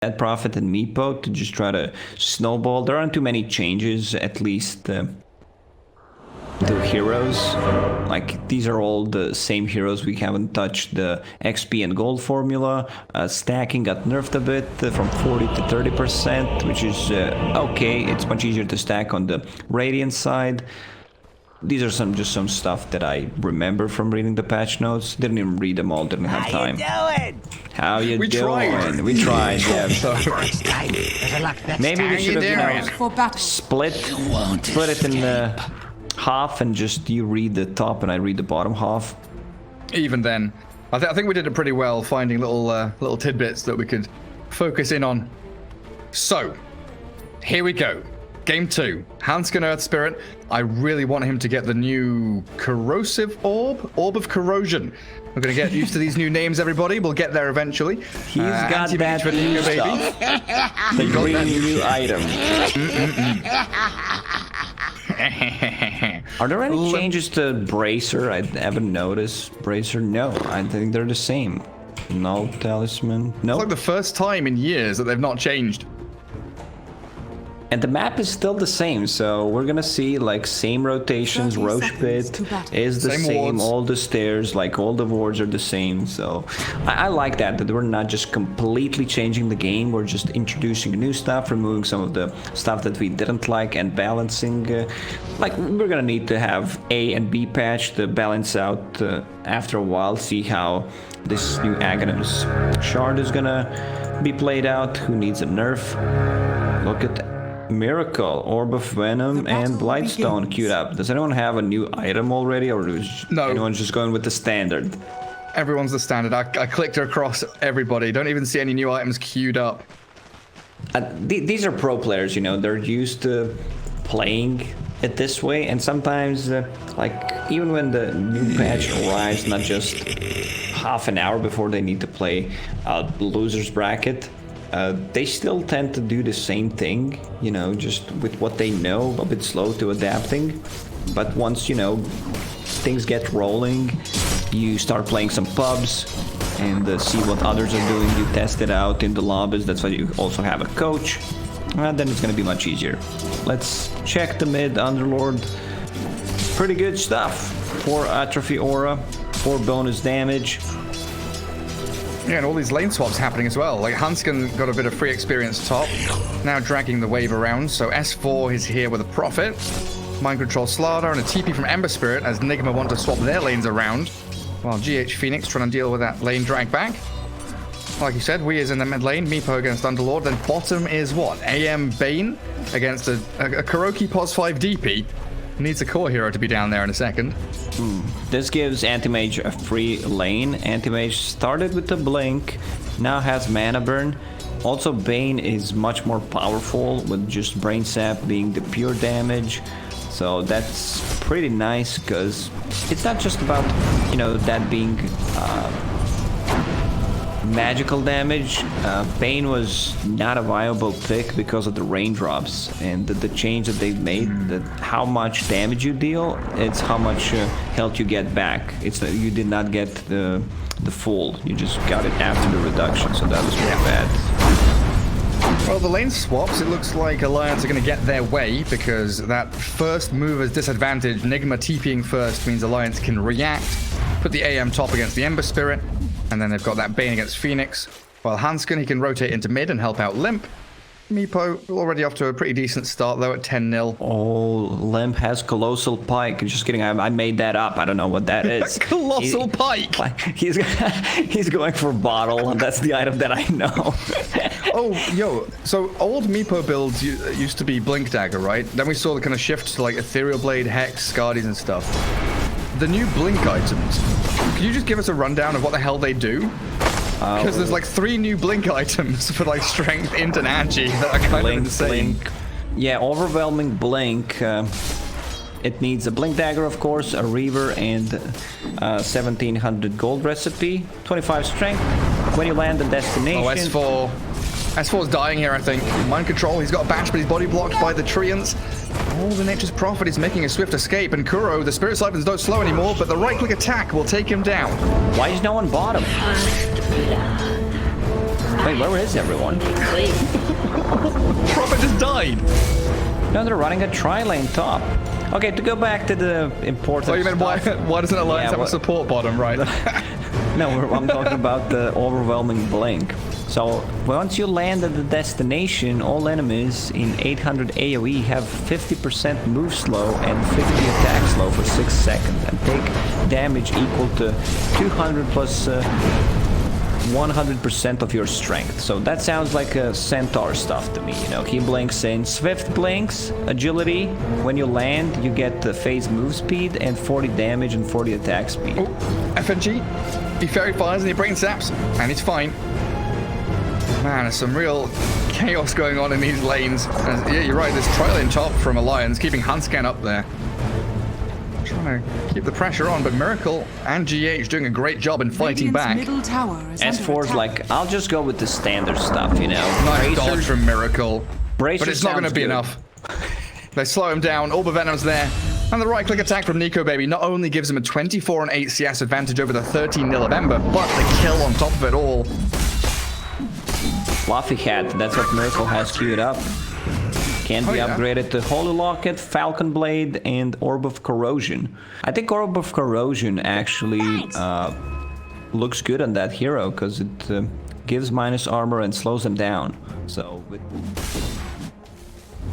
Bad Prophet and Meepo to just try to snowball. There aren't too many changes, at least to heroes. Like, these are all the same heroes. We haven't touched the XP and gold formula. Stacking got nerfed a bit from 40 to 30%, which is okay. It's much easier to stack on the Radiant side. These are just some stuff that I remember from reading the patch notes. Didn't even read them all, didn't have time. How you doing? How you We doing? tried. We tried, yeah. Maybe we should have, split it in half and just you read the top and I read the bottom half. Even then, I think we did it pretty well, finding little tidbits that we could focus in on. So, here we go. Game 2, Hanskin Earth Spirit. I really want him to get the new corrosive orb of corrosion. We're gonna get used to these new names, everybody. We'll get there eventually. He's got that new stuff. The green new item. Are there any changes to Bracer? I haven't noticed. Bracer? No, I think they're the same. No talisman. No. It's like the first time in years that they've not changed. And the map is still the same, so we're gonna see like same rotations. Roche Pit is the same, all the stairs, like all the wards are the same. So I like that we're not just completely changing the game. We're just introducing new stuff, removing some of the stuff that we didn't like, and balancing. Like, we're gonna need to have A and B patch to balance out after a while. See how this new Aghanim's shard is gonna be played out. Who needs a nerf? Look at that. Miracle, Orb of Venom, and Blightstone queued up. Does anyone have a new item already, or is anyone just going with the standard? Everyone's the standard. I clicked across everybody. Don't even see any new items queued up. These are pro players, you know. They're used to playing it this way, and sometimes, like, even when the new patch arrives, not just half an hour before they need to play loser's bracket, they still tend to do the same thing, you know, just with what they know, a bit slow to adapting. But once, you know, things get rolling, you start playing some pubs and see what others are doing. You test it out in the lobbies. That's why you also have a coach. And then it's going to be much easier. Let's check the mid. Underlord. Pretty good stuff. 4 Atrophy Aura, 4 bonus damage. Yeah, and all these lane swaps happening as well. Like, Hanskin got a bit of free experience top, now dragging the wave around. So S4 is here with a Prophet, Mind Control Slardar, and a TP from Ember Spirit as Nigma want to swap their lanes around, while GH Phoenix trying to deal with that lane drag back. Like you said, we is in the mid lane, Meepo against Underlord. Then bottom is what? AM Bane against a Kuroki Pos 5 DP. Needs a core hero to be down there in a second. This gives Anti-Mage a free lane. Anti-Mage started with the Blink, now has Mana Burn. Also, Bane is much more powerful with just Brain Sap being the pure damage. So that's pretty nice, because it's not just about, you know, that being magical damage. Bane was not a viable pick because of the raindrops and the change that they've made. That how much damage you deal, it's how much health you get back. It's that you did not get the full. You just got it after the reduction, so that was really bad. Well, the lane swaps, it looks like Alliance are going to get their way, because that first mover's disadvantage, Nigma TPing first, means Alliance can react, put the AM top against the Ember Spirit, and then they've got that Bane against Phoenix. While Hanskin, he can rotate into mid and help out Limp. Meepo already off to a pretty decent start, though, at 10-0. Oh, Limp has Colossal Pike. Just kidding, I made that up. I don't know what that is. Colossal Pike! He's going for Bottle, and that's the item that I know. Oh, yo, so old Meepo builds used to be Blink Dagger, right? Then we saw the kind of shift to, like, Ethereal Blade, Hex, Guardians, and stuff. The new Blink items, can you just give us a rundown of what the hell they do? Because there's like 3 new Blink items for like Strength, Int, and Agi that are kind of insane. Blink. Yeah, Overwhelming Blink. It needs a Blink Dagger, of course, a Reaver, and 1700 gold recipe, 25 strength. When you land the destination... Oh, S4's dying here, I think. Mind Control, he's got a batch, but he's body blocked by the Treants. Oh, the Nature's Prophet is making a swift escape, and Kuro, the Spirit Siphons don't slow anymore, but the right-click attack will take him down. Why is no one bottom? Wait, where is everyone? Prophet just died. No, they're running a tri-lane top. Okay, to go back to the important Oh, you meant why doesn't Alliance have a support bottom, right? No, I'm talking about the overwhelming blink. So, once you land at the destination, all enemies in 800 AoE have 50% move slow and 50 attack slow for 6 seconds and take damage equal to 200 plus 100% of your strength. So that sounds like a Centaur stuff to me, you know. He blinks in Swift blinks, agility. When you land, you get the phase move speed and 40 damage and 40 attack speed. Oh, FNG. He fairy fires and he brain saps, and it's fine. Man, there's some real chaos going on in these lanes. And yeah, you're right, there's tri-lane top from Alliance, keeping Hanscan up there. Trying to keep the pressure on, but Miracle and GH doing a great job in fighting back. S4's like, I'll just go with the standard stuff, you know. Nice dodge from Miracle. Bracer, but it's not going to be enough. They slow him down, Orb of Venom's there. And the right-click attack from Nico Baby not only gives him a 24 and 8 CS advantage over the 13 nil of Ember, but the kill on top of it all. Fluffy Hat, that's what Miracle has queued up. Can be upgraded to Holy Locket, Falcon Blade, and Orb of Corrosion. I think Orb of Corrosion actually looks good on that hero, because it gives minus armor and slows them down. So, with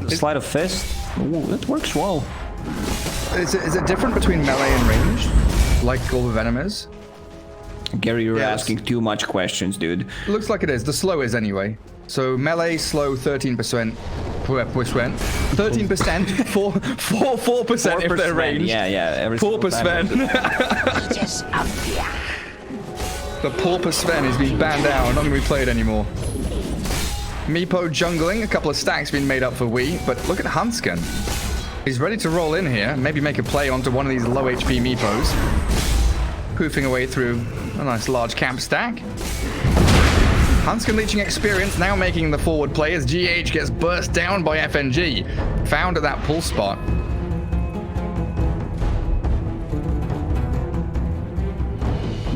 Sleight of Fist, ooh, it works well. Is it different between melee and range, like Orb of Venom is? Gary, you're asking too much questions, dude. Looks like it is. The slow is anyway. So melee slow 13%. 13%, 4% if they're ranged. Yeah. Pauper Sven. The Pauper Sven is being banned out, not going to be played anymore. Meepo jungling, a couple of stacks being made up for Wii, but look at Hansken. He's ready to roll in here, maybe make a play onto one of these low HP Meepos. Poofing away through a nice large camp stack. Hansken leeching experience, now making the forward play as GH gets burst down by FNG. Found at that pull spot.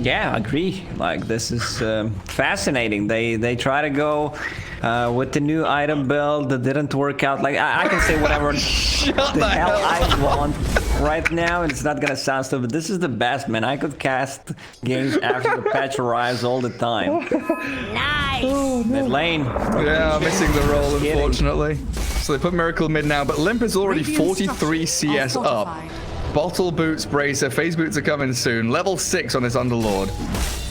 Yeah, I agree. Like, this is fascinating. They try to go with the new item build that didn't work out. Like, I can say whatever the hell I want right now, and it's not gonna sound stupid. This is the best, man. I could cast games after the patch arrives all the time. Nice! Mid lane. Yeah, missing the roll, unfortunately. So they put Miracle mid now, but Limp is already 43 CS up. Bottle Boots Bracer, Phase Boots are coming soon. Level 6 on this Underlord.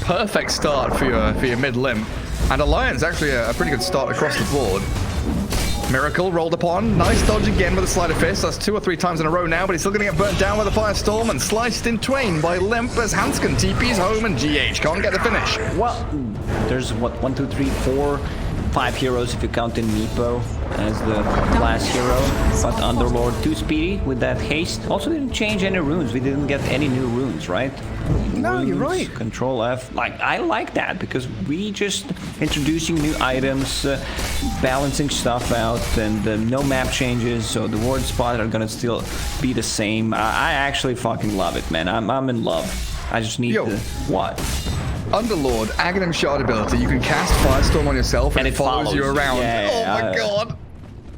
Perfect start for your mid Limp. And Alliance actually a pretty good start across the board. Miracle rolled upon. Nice dodge again with a Sleight of Fist. That's 2 or 3 times in a row now, but he's still going to get burnt down with a Firestorm and sliced in twain by Limp as Hansken TP's home and GH can't get the finish. Well, there's what, 1, 2, 3, 4, 5 heroes if you count in Meepo as the last hero, but Underlord too speedy with that haste. Also didn't change any runes. We didn't get any new runes, right? No, runes, you're right. Control F. Like, I like that because we just introducing new items, balancing stuff out, and no map changes, so the ward spot are gonna still be the same. I actually fucking love it, man. I'm in love. I just need to... What? Underlord, Aghanim Shard ability. You can cast Firestorm on yourself and it follows you around. Yeah, oh my god.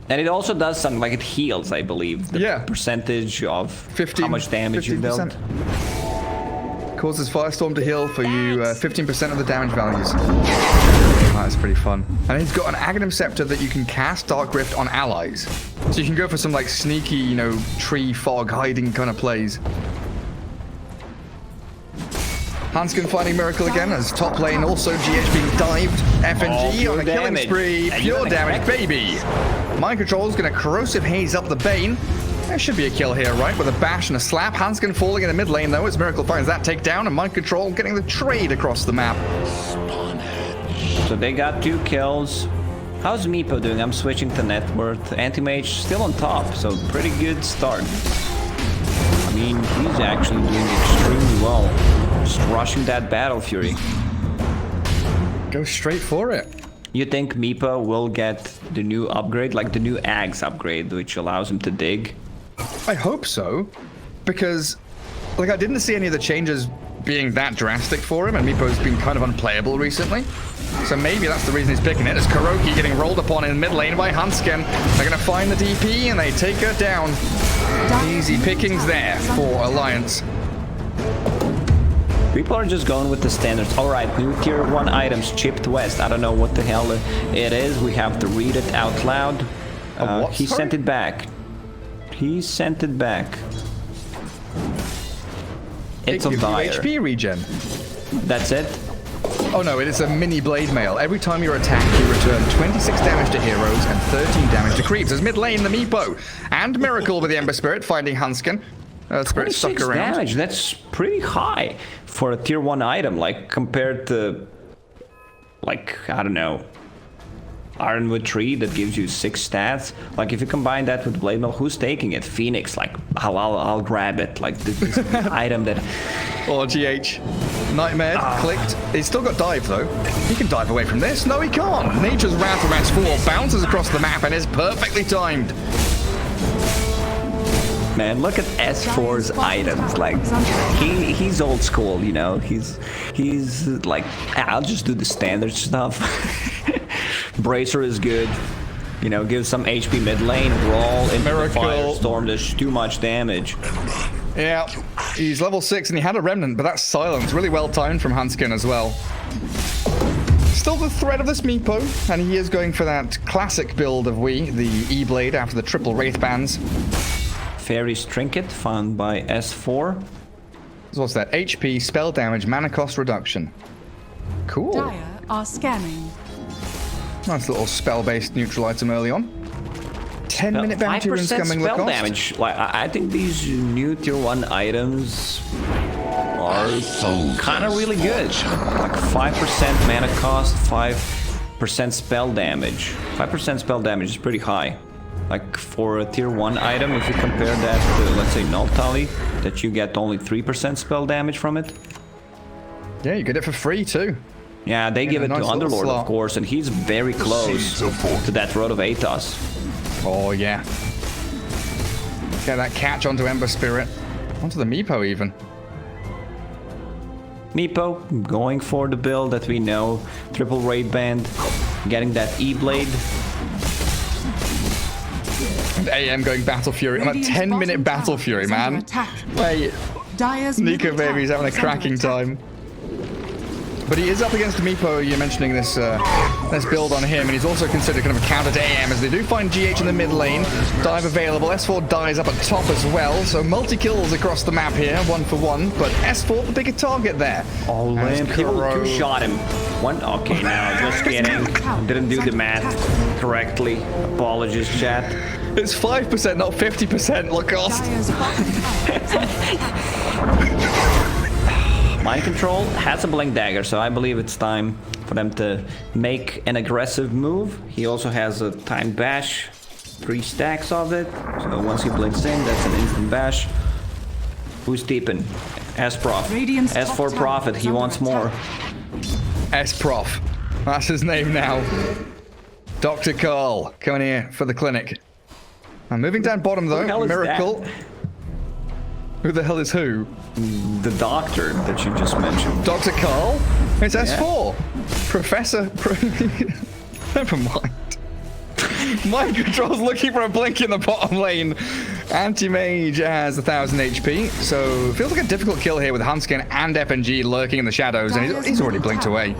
And it also does something like it heals, I believe. The percentage of 15, how much damage 15%. you dealt. Causes Firestorm to heal for you 15% of the damage values. That's pretty fun. And he's got an Aghanim Scepter that you can cast Dark Rift on allies. So you can go for some like sneaky, you know, tree fog hiding kind of plays. Hansken finding Miracle again as top lane, also GH being dived. FNG on a killing spree. Pure damage, baby. Mind Control's going to Corrosive Haze up the Bane. There should be a kill here, right? With a bash and a slap. Hansken falling in the mid lane, though, as Miracle finds that takedown, and Mind Control getting the trade across the map. So they got 2 kills. How's Meepo doing? I'm switching to net worth. Anti-Mage still on top, so pretty good start. I mean, he's actually doing extremely well. Just rushing that Battle Fury. Go straight for it. You think Meepo will get the new upgrade, like the new Ags upgrade, which allows him to dig? I hope so, because like I didn't see any of the changes being that drastic for him, and Meepo's been kind of unplayable recently. So maybe that's the reason he's picking it. As Kuroki getting rolled upon in mid lane by Hansken. They're going to find the DP and they take her down. Easy pickings there for Alliance. People are just going with the standards. All right, new tier 1 items, chipped west. I don't know what the hell it is. We have to read it out loud. He sent it back. He sent it back. It's a dire. HP regen. That's it? Oh no, it is a mini blade mail. Every time you're attacked, you return 26 damage to heroes and 13 damage to creeps. As mid lane, the Meepo and Miracle with the Ember Spirit finding Hansken. Spirit stuck around. Damage, that's pretty high for a tier 1 item, like compared to, like, I don't know, Ironwood Tree that gives you 6 stats. Like if you combine that with Blade Mail, who's taking it? Phoenix, like I'll grab it. Like this item that... Or GH. Nightmare clicked. He's still got dive though. He can dive away from this. No, he can't. Nature's Wrath from S4 bounces across the map and is perfectly timed. Man, look at S4's items. Like he's old school, you know. He's like, I'll just do the standard stuff. Bracer is good. You know, give some HP mid lane, roll into the Firestorm. There's too much damage. Yeah, he's level 6 and he had a remnant, but that's silence. Really well timed from Hansken as well. Still the threat of this Meepo, and he is going for that classic build of the E-Blade after the triple Wraith bands. Fairy's Trinket found by S4. So what's that? HP, spell damage, mana cost reduction. Cool. Dire are scanning. Nice little spell-based neutral item early on. 10-minute bounty runes coming with spell cost. damage. Like, I think these new tier 1 items are kind of really good. Like 5% mana cost, 5% spell damage. 5% spell damage is pretty high. Like for a tier 1 item, if you compare that to, let's say, Null Tally, that you get only 3% spell damage from it. Yeah, you get it for free too. Yeah, they give it to Underlord, of course, and he's very close to that Road of Athos. Oh, yeah. Get that catch onto Ember Spirit. Onto the Meepo, even. Meepo going for the build that we know. Triple Raid Band, getting that E-Blade. And AM going Battle Fury. I'm at 10-minute Battle Fury, man. Wait. Nico Baby's having a cracking time. But he is up against Meepo. You're mentioning this build on him, and he's also considered kind of a counter to AM, as they do find GH in the mid lane. Dive available. S4 dies up at top as well, so multi-kills across the map here, 1 for 1. But S4 the bigger target there. Oh, Lamb, people two-shot him. One, okay, now, just kidding. Didn't do the math correctly. Apologies, chat. It's 5%, not 50%, look cost. Mind Control has a Blink Dagger, so I believe it's time for them to make an aggressive move. He also has a Timed Bash, 3 stacks of it. So once he blinks in, that's an instant bash. Who's deepin'? S-Prof. S4 Prophet, he wants more. S-Prof. That's his name now. Dr. Carl, coming here for the clinic. I'm moving down bottom though, Miracle. Who the hell is who? The doctor that you just mentioned. Dr. Carl? It's S4. Professor. Never mind. Mind Control's looking for a blink in the bottom lane. Anti-Mage has 1000 HP, so feels like a difficult kill here with Hansken and FNG lurking in the shadows, and he's already blinked away.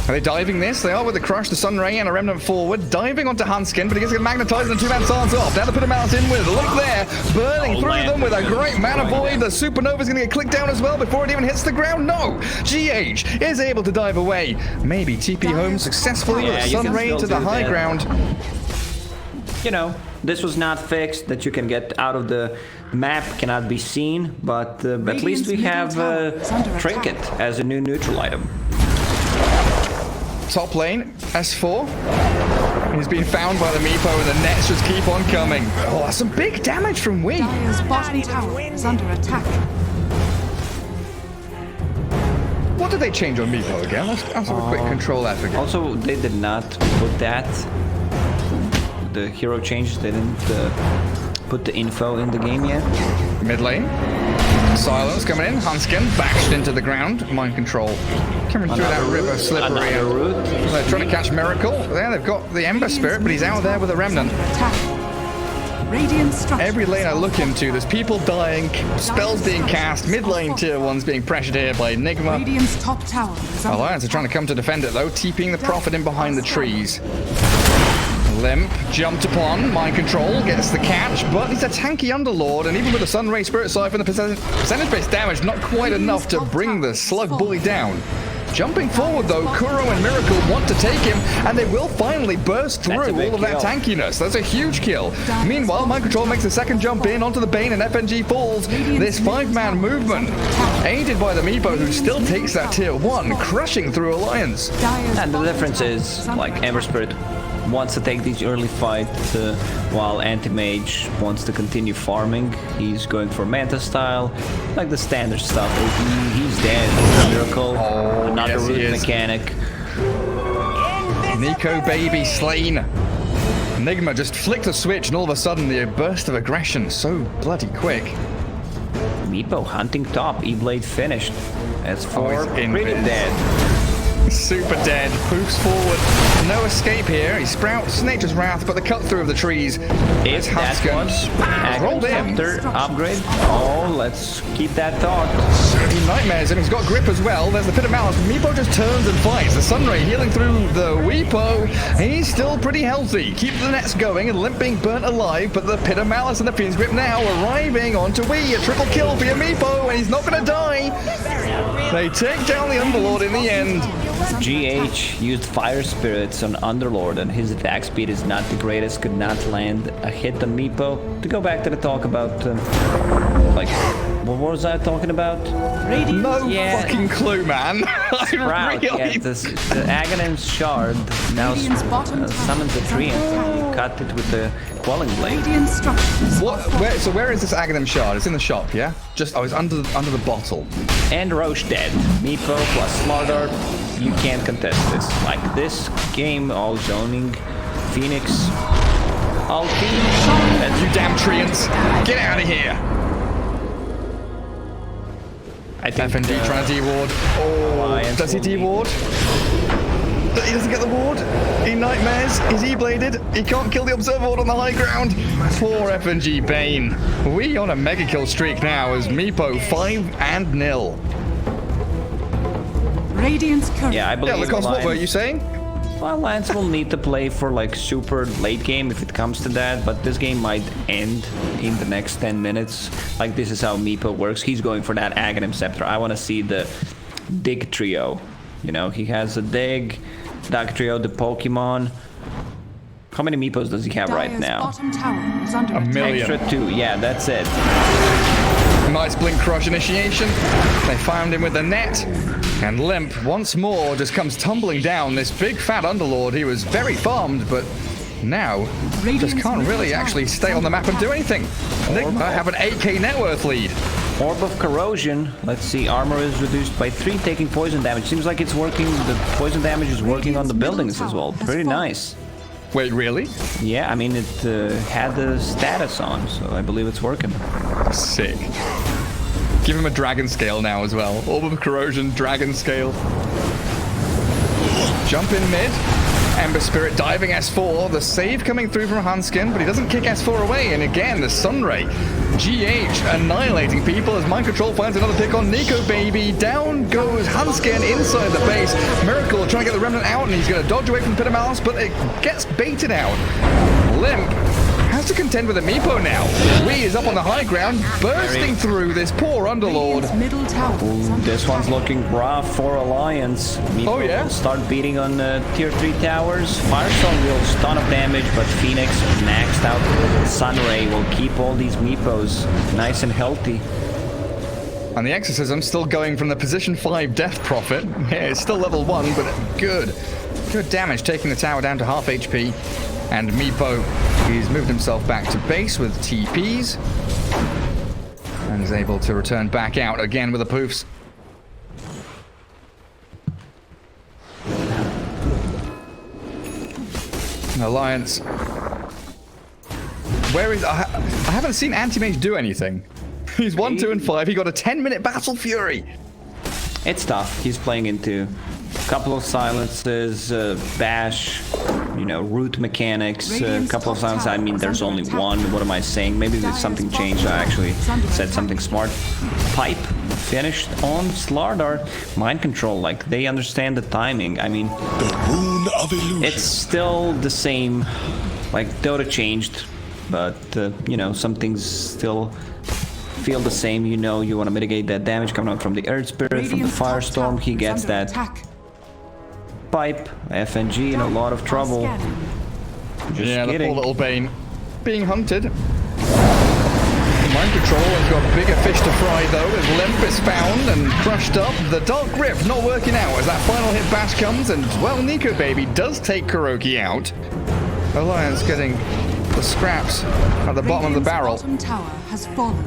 Are they diving this? They are with the Crush, the Sunray, and a Remnant forward. Diving onto Hansken, but he gets magnetized and 2-man stance off. Now to put him out in with. Look there. Burning through them with a great mana void. The Supernova's going to get clicked down as well before it even hits the ground. No! GH is able to dive away. Maybe TP home successfully with a Sunray to the high ground. You know, this was not fixed, that you can get out of the map, cannot be seen, but at least we have Trinket as a new neutral item. Top lane, S4. He's being found by the Meepo, and the nets just keep on coming. Oh, that's some big damage from Wii. Dire's bottom tower is under attack. What did they change on Meepo again? Let's have a quick control that again. Also, they did not put that. The hero changes, they didn't put the info in the game yet. Mid lane. Silence coming in. Hunskin bashed into the ground. Mind control. Coming through that river slippery. They're trying to catch Miracle. There, they've got the Ember Spirit, but he's out there with a Remnant. Radiant structures. Every lane I look into, there's people dying, spells being cast, mid lane tier 1s being pressured here by Nigma. Radiant's top tower is under Alliance are trying to come to defend it though, TPing the Prophet in behind the trees. Limp, jumped upon, mind control, gets the catch, but he's a tanky Underlord, and even with the Sunray Spirit Siphon, the percentage-based damage not quite enough to bring the Slug Bully down. Jumping forward though, Kuro and Miracle want to take him, and they will finally burst through all of that tankiness. That's a huge kill. Meanwhile, Mind Control makes the second jump in onto the Bane, and FNG falls. This 5-man movement, aided by the Meepo, who still takes that tier 1, crushing through Alliance. And the difference is, like, Ember Spirit wants to take these early fights, while Anti-Mage wants to continue farming. He's going for Manta style, like the standard stuff. He's dead. Miracle, another yes, root mechanic. Nico baby slain. Nigma just flicked a switch, and all of a sudden the burst of aggression so bloody quick. Meepo hunting top, E-Blade finished. S4 pretty dead. Super dead, moves forward, no escape here. He sprouts Nature's Wrath, but the cut through of the trees is Hunskin. Rolled in. Upgrade. Oh, let's keep that thought. He nightmares him. He's got grip as well. There's the Pit of Malice. Meepo just turns and fights. The Sunray healing through the Weepo. He's still pretty healthy. Keep the nets going, and Limp being burnt alive, but the Pit of Malice and the Fiend's Grip now arriving onto Wee. A triple kill for your Meepo, and he's not going to die. They take down the Underlord in the end. GH used Fire Spirits on Underlord, and his attack speed is not the greatest, could not land a hit on Meepo. To go back to the talk about, like, what was I talking about? No fucking clue, man. Sprout, yeah, the Aghanim's Shard now summons a tree and cut it with the Quelling Blade. Radiant structures. So where is this Aghanim Shard? It's in the shop, yeah? Just, it's under the bottle. And Roche dead. Meepo plus Slardar. You can't contest this. Like this game, all zoning, Phoenix, ulti. And you damn treants, get out of here! I think FND trying to D-ward. Oh, does he D-ward? He doesn't get the ward. He nightmares. He's E-bladed. He can't kill the Observer Ward on the high ground. Poor FNG Bane. We on a mega kill streak now as Meepo 5-0. Radiant's current. Yeah, I believe. Yeah, Lacoste, what were you saying? Well, Lance will need to play for like super late game if it comes to that, but this game might end in the next 10 minutes. Like this is how Meepo works. He's going for that Aghanim Scepter. I want to see the Dig trio. You know, he has a Dig, Dark Trio, the Pokemon. How many Meepos does he have right now? Bottom tower is under A million. Extra 2. Yeah, that's it. Nice Blink Crush initiation. They found him with the net. And Limp, once more, just comes tumbling down. This big fat Underlord, he was very farmed, but now just can't really actually stay on the map and do anything. Nigma have an 8k net worth lead. Orb of Corrosion. Let's see, armor is reduced by 3, taking poison damage. Seems like it's working, the poison damage is working on the buildings as well. Pretty nice. Wait, really? Yeah, I mean, it had the status on, so I believe it's working. Sick. Give him a dragon scale now as well. Orb of Corrosion, dragon scale. Jump in mid. Ember Spirit diving S4. The save coming through from Hunskin, but he doesn't kick S4 away. And again, the Sunray. GH annihilating people as Mind Control finds another pick on Nico Baby. Down goes Hunskin inside the base. Miracle trying to get the Remnant out, and he's going to dodge away from Pit of Malice, but it gets baited out. Limp has to contend with a Meepo now. Wee is up on the high ground, bursting through this poor Underlord. Middle tower. This one's looking rough for Alliance. Meepo will start beating on tier 3 towers. Firestorm deals a ton of damage, but Phoenix maxed out. Sunray will keep all these Meepos nice and healthy. And the Exorcism still going from the position 5 Death Prophet. Yeah, it's still level 1, but good. Good damage, taking the tower down to half HP. And Meepo, he's moved himself back to base with TPs. And is able to return back out again with the poofs. Alliance. Where is... I haven't seen Anti-Mage do anything. He's 1, 2, and 5. He got a 10-minute Battle Fury. It's tough. He's playing into a couple of silences, bash, you know, root mechanics, a couple of silences. I mean, there's only one. What am I saying? Maybe there's something changed. I actually said something smart. Pipe finished on Slardar. Mind control, like, they understand the timing. I mean, The rune of illusion. it's still the same. Like, Dota changed, but, you know, some things still feel the same. You know, you want to mitigate that damage coming out from the Earth Spirit, from the Firestorm. He gets that pipe. FNG in a lot of trouble. Just Yeah, the kidding. poor little Bane being hunted. Mind control has got bigger fish to fry though, as Limp is found and crushed up. The Dark Grip not working out as that final hit bash comes, and well, Nico Baby does take Kuroki out. Alliance getting the scraps at the bottom of the barrel. Bottom tower has fallen.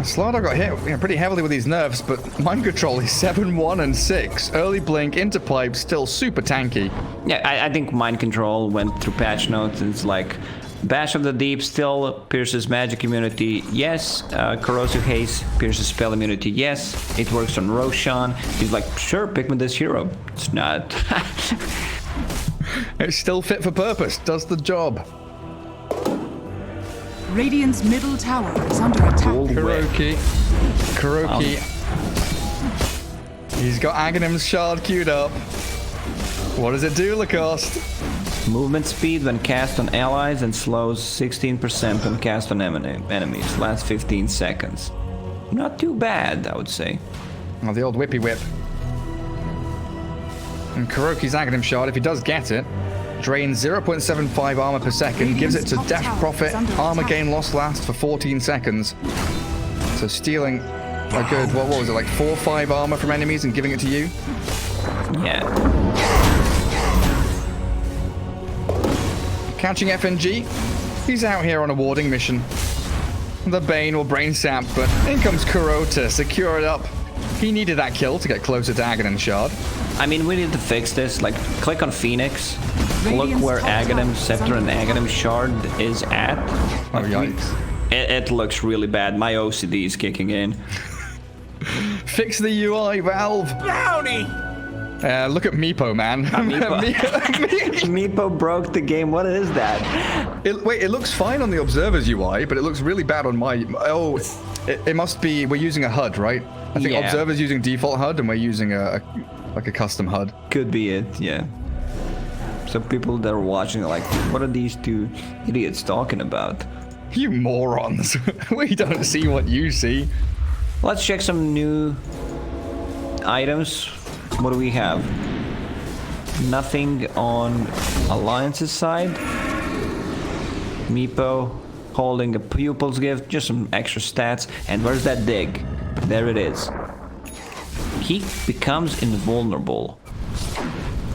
Slardar got hit pretty heavily with these nerfs, but Mind Control is 7, 1, and 6. Early Blink into Pipe, still super tanky. Yeah, I think Mind Control went through patch notes. It's like Bash of the Deep still pierces magic immunity, yes. Corrosive Haze pierces spell immunity, yes. It works on Roshan. He's like, sure, pick me this hero. It's not. It's still fit for purpose, does the job. Radiant's middle tower is under attack. Kuroki. He's got Aghanim's shard queued up. What does it do, Lacoste? Movement speed when cast on allies and slows 16% when cast on enemies. Last 15 seconds. Not too bad, I would say. Oh, the old whippy whip. And Kuroki's Aghanim shard, if he does get it, drains 0.75 armor per second, gives it to Dash Profit, armor gain lost last for 14 seconds. So stealing a good, what was it, like 4 or 5 armor from enemies and giving it to you? Yeah. Catching FNG, he's out here on a warding mission. The Bane will brain sap, but in comes Kuro to secure it up. He needed that kill to get closer to Aghanim shard. I mean, we need to fix this. Like, click on Phoenix. Look where Aghanim Scepter and Aghanim Shard is at. Oh, yikes. It looks really bad. My OCD is kicking in. Fix the UI, Valve. Brownie! Look at Meepo, man. Meepo broke the game. What is that? Wait, it looks fine on the Observer's UI, but it looks really bad on my... Oh, it must be... We're using a HUD, right? I think Yeah. Observer's using default HUD, and we're using a custom HUD. Could be it, yeah. So people that are watching are like, what are these two idiots talking about? You morons. We don't see what you see. Let's check some new items. What do we have? Nothing on Alliance's side. Meepo holding a Pupil's Gift, just some extra stats. And where's that dig? There it is. He becomes invulnerable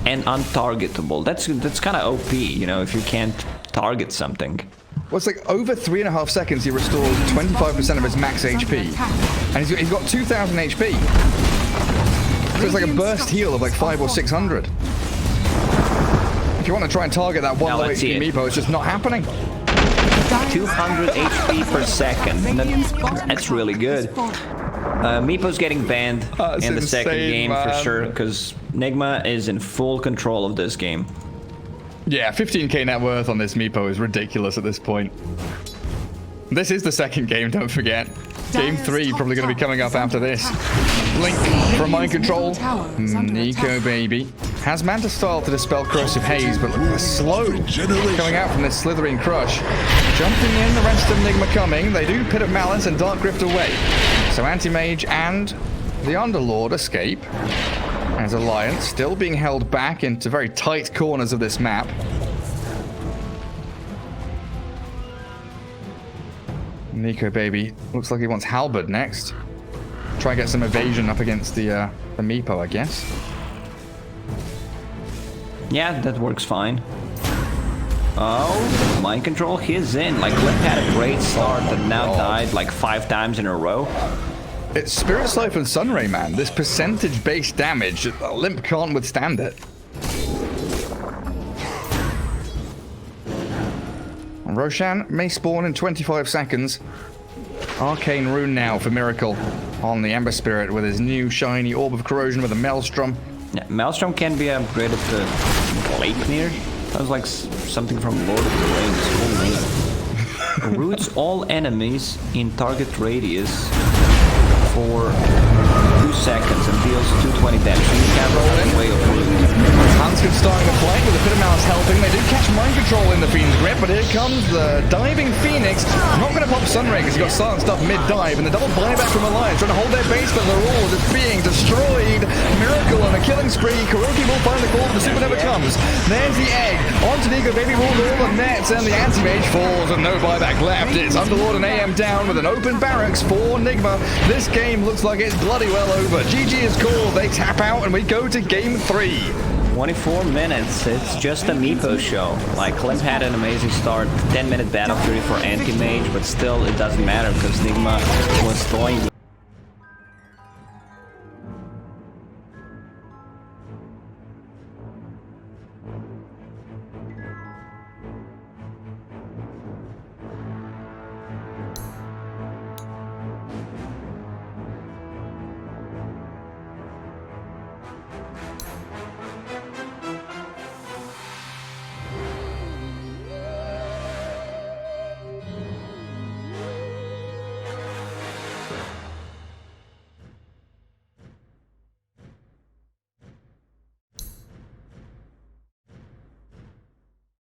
and untargetable. That's kind of OP, you know, if you can't target something. Well, it's like over 3.5 seconds he restores 25% of his max HP. And he's got 2,000 HP. So it's like a burst heal of like 500 or 600. If you want to try and target that one Now low let's see HP it. Meepo, it's just not happening. 200 HP per second. That's really good. Meepo's getting banned That's in the second insane, game for man. sure, because Nigma is in full control of this game. Yeah, 15k net worth on this Meepo is ridiculous at this point. This is the second game, don't forget. Game 3 probably going to be coming up after this. Link from Mind Control. Nico Baby has Manta Style to dispel Corrosive Haze, but look at the slow coming out from this Slithering Crush. Jumping in, the rest of Nigma coming. They do Pit of Malice and Dark Grift away. So Anti-Mage and the Underlord escape. As Alliance still being held back into very tight corners of this map. Nico Baby looks like he wants Halberd next. Try and get some evasion up against the Meepo, I guess. Yeah, that works fine. Oh, Mind Control, he's in. Like, Limp had a great start and now died like 5 times in a row. It's Spirit Siphon Sunray, man. This percentage-based damage, Limp can't withstand it. Roshan may spawn in 25 seconds. Arcane Rune now for Miracle on the Ember Spirit with his new shiny Orb of Corrosion with a Maelstrom. Yeah, Maelstrom can be upgraded to Gleipnir. Sounds like something from Lord of the Rings. Full name. Roots all enemies in target radius for 2 seconds and deals 220 damage. So you can roll in way of root. Hanskin starting to play with the Pit of Malice helping. They do catch Mind Control in the Fiend's grip, but here comes the diving Phoenix. Not going to pop Sunray because he got silenced up mid-dive, and the double buyback from Alliance trying to hold their base, but they're all just being destroyed. Miracle on a killing spree. Kuroki will find the call, the supernova comes. There's the egg. On to Nico, baby ruled all the nets, and the anti-mage falls, and no buyback left. It's Underlord and AM down with an open barracks for Nigma. This game looks like it's bloody well over. GG is called. They tap out, and we go to game 3. 24 minutes, it's just a Meepo show. Like, Clem had an amazing start, 10-minute battle period for anti-mage, but still it doesn't matter because Nigma was throwing